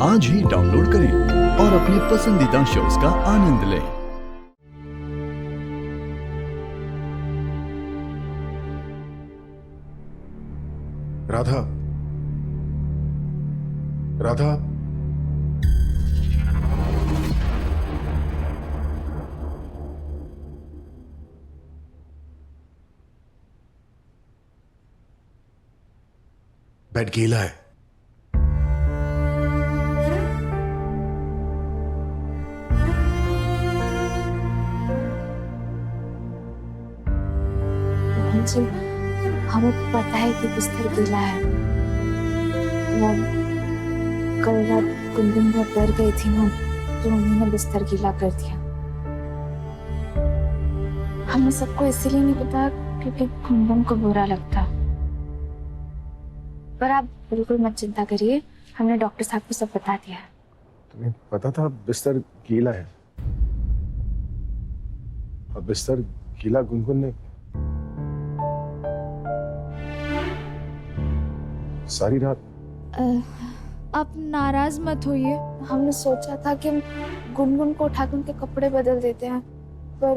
आज ही डाउनलोड करें और अपने पसंदीदा शोज का आनंद लें। राधा, राधा, बेड गीला है। जी, हमें पता है कि बिस्तर गीला है। वो कल रात गुनगुन बहुत डर गई थी ना, तो मम्मी ने बिस्तर गीला कर दिया। हमें सबको इसीलिए नहीं पता क्योंकि गुनगुन को बुरा लगता। पर आप बिल्कुल मत चिंता करिए, हमने डॉक्टर साहब को सब बता दिया है। तुम्हें पता था बिस्तर गीला है? और बिस्तर गीला गुनगुन ने सारी रात। आप नाराज मत होइए। हमने सोचा था कि गुनगुन को उठाकर उनके कपड़े बदल देते हैं, पर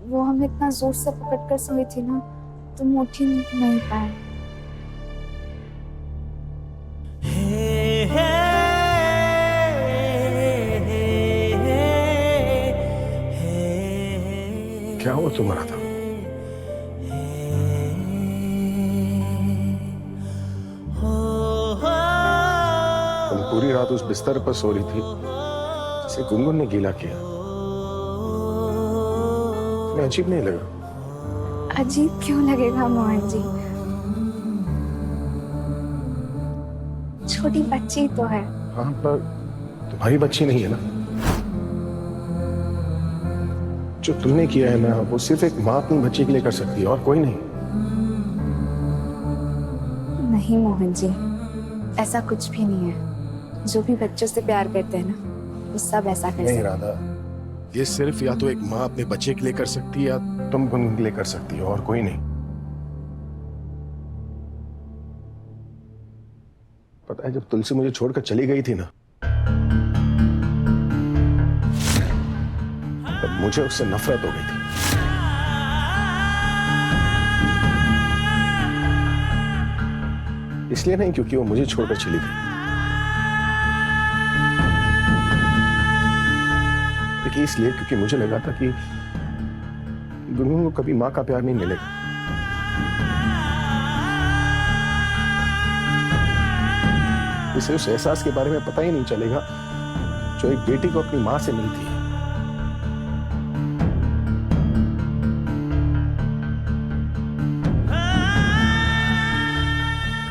वो हमें इतना जोर से पकड़ कर सोई थी ना, तो हम उठ ही नहीं पाए। क्या हुआ तुम्हारा था? तुम पूरी रात उस बिस्तर पर सो रही थी जिसे गुनगुन ने गीला किया। तुम्हें अजीब नहीं लगा? अजीब क्यों लगेगा मोहन जी? छोटी बच्ची तो है। हाँ, पर तुम्हारी बच्ची नहीं है ना। जो तुमने किया है ना, वो सिर्फ एक माँ अपनी बच्ची के लिए कर सकती है और कोई नहीं। नहीं मोहन जी, ऐसा कुछ भी नहीं है। जो भी बच्चों से प्यार करते हैं ना, वो सब ऐसा कर नहीं सकते। राधा, ये सिर्फ या तो एक माँ अपने बच्चे के लिए कर सकती है या तुम गुनगुन के लिए कर सकती हो और कोई नहीं। पता है, जब तुलसी मुझे छोड़कर चली गई थी ना, तब मुझे उससे नफरत हो गई थी। इसलिए नहीं क्योंकि वो मुझे छोड़कर चली गई, लेकिन इसलिए क्योंकि मुझे लगा था कि गुनगुन को कभी माँ का प्यार नहीं मिलेगा। इसे उस एहसास के बारे में पता ही नहीं चलेगा जो एक बेटी को अपनी माँ से मिलती है।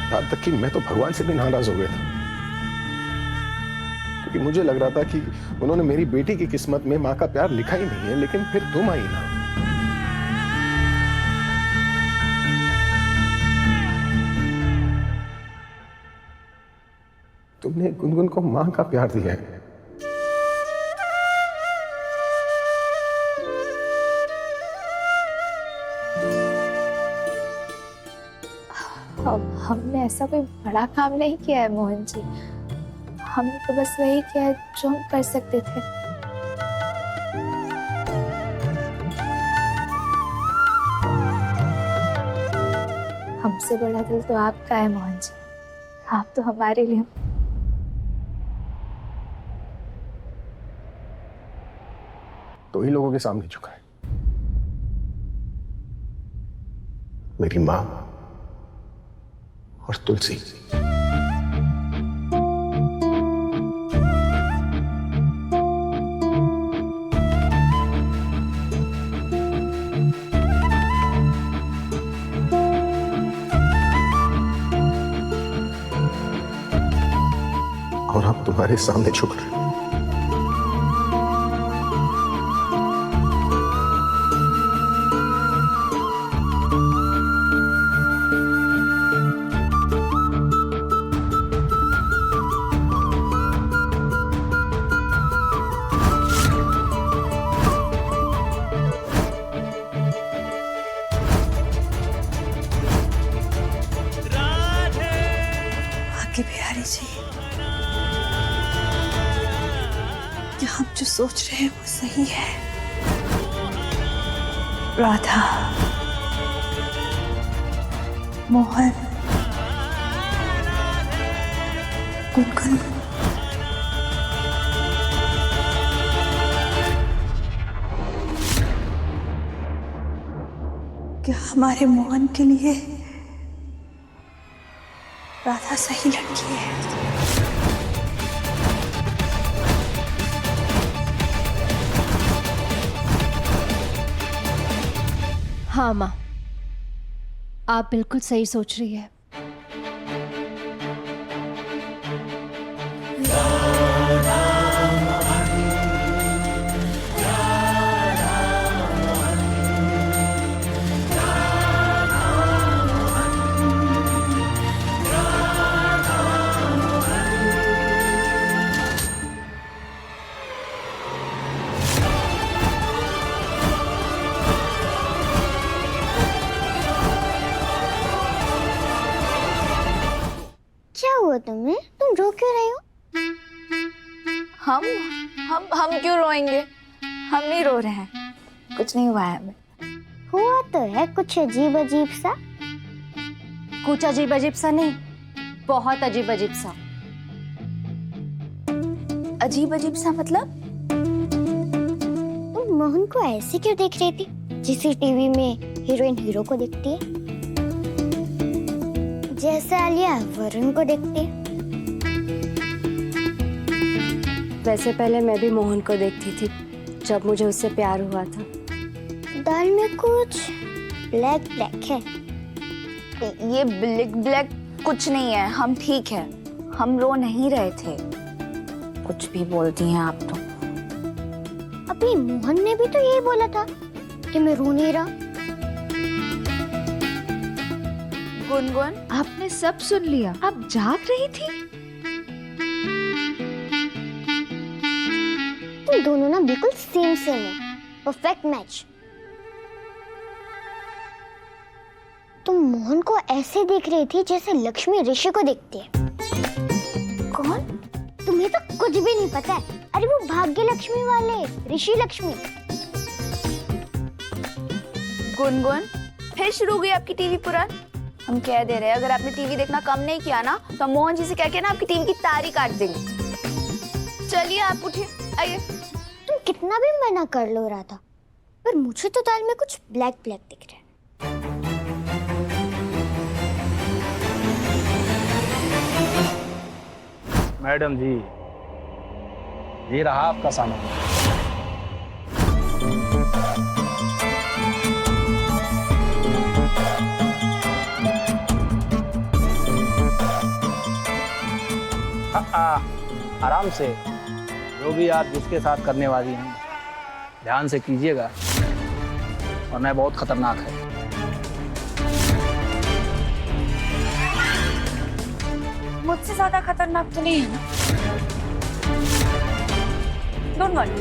यहां तक कि मैं तो भगवान से भी नाराज हो गया था, क्योंकि मुझे लग रहा था कि उन्होंने मेरी बेटी की किस्मत में माँ का प्यार लिखा ही नहीं है, लेकिन फिर तुम आई ना। तुमने गुनगुन को माँ का प्यार दिया है। हमने ऐसा कोई बड़ा काम नहीं किया है मोहन जी। हमने तो बस वही किया है जो हम कर सकते थे। हमसे बड़ा दिल तो आपका है मोहन जी। आप तो हमारे लिए तो ही लोगों के सामने झुका है। मेरी माँ और तुलसी। और अब तुम्हारे सामने झुक रहे। आपकी प्यारी जी, कि हम जो सोच रहे हैं वो सही है। राधा, मोहन, गुनगुन, क्या हमारे मोहन के लिए राधा सही लड़की है? हाँ माँ, आप बिल्कुल सही सोच रही है। क्या हुआ तुम्हें? तुम रो क्यों रहे हो? हम क्यों रोएंगे? हम नहीं रो रहे हैं, कुछ नहीं हुआ है हमें। हुआ तो है कुछ अजीब अजीब सा। कुछ अजीब अजीब सा नहीं, बहुत अजीब अजीब सा। अजीब अजीब सा मतलब? तुम मोहन को ऐसे क्यों देख रही थी जैसे टीवी में हीरोइन हीरो को देखती है, जैसे आलिया वरुण को देखती है? वैसे पहले मैं भी मोहन को देखती थी जब मुझे उससे प्यार हुआ था। दाल में कुछ ब्लैक ब्लैक है। ये ब्लैक ब्लैक कुछ नहीं है, हम ठीक है, हम रो नहीं रहे थे। कुछ भी बोलती हैं आप तो। अभी मोहन ने भी तो यही बोला था कि मैं रो नहीं रहा। गुनगुन, आपने सब सुन लिया, आप जाग रही थी। तुम दोनों ना बिल्कुल सेम सेम हो, परफेक्ट मैच। तुम मोहन को ऐसे देख रही थी जैसे लक्ष्मी ऋषि को देखती है। कौन? तुम्हें तो कुछ भी नहीं पता है। अरे वो भाग्य लक्ष्मी वाले ऋषि लक्ष्मी। गुनगुन, फिर शुरू हो गई आपकी टीवी पुराण। हम कह दे रहे हैं, अगर आपने टीवी देखना कम नहीं किया ना तो हम मोहन जी से कह के ना आपकी टीवी की तार ही काट देंगे। चलिए आप उठिए, आइए। तुम कितना भी मना कर लो राधा, पर मुझे तो दाल में कुछ ब्लैक ब्लैक दिख रहा है। मैडम जी, ये रहा आपका सामान। आराम से, जो भी आप जिसके साथ करने वाली हैं ध्यान से कीजिएगा, वरना बहुत खतरनाक है। मुझसे ज्यादा खतरनाक तो नहीं है ना? डोंट वरी,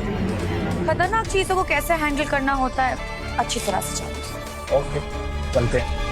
खतरनाक चीजों को कैसे हैंडल करना होता है अच्छी तरह से जानती हूँ। ओके, चलते हैं।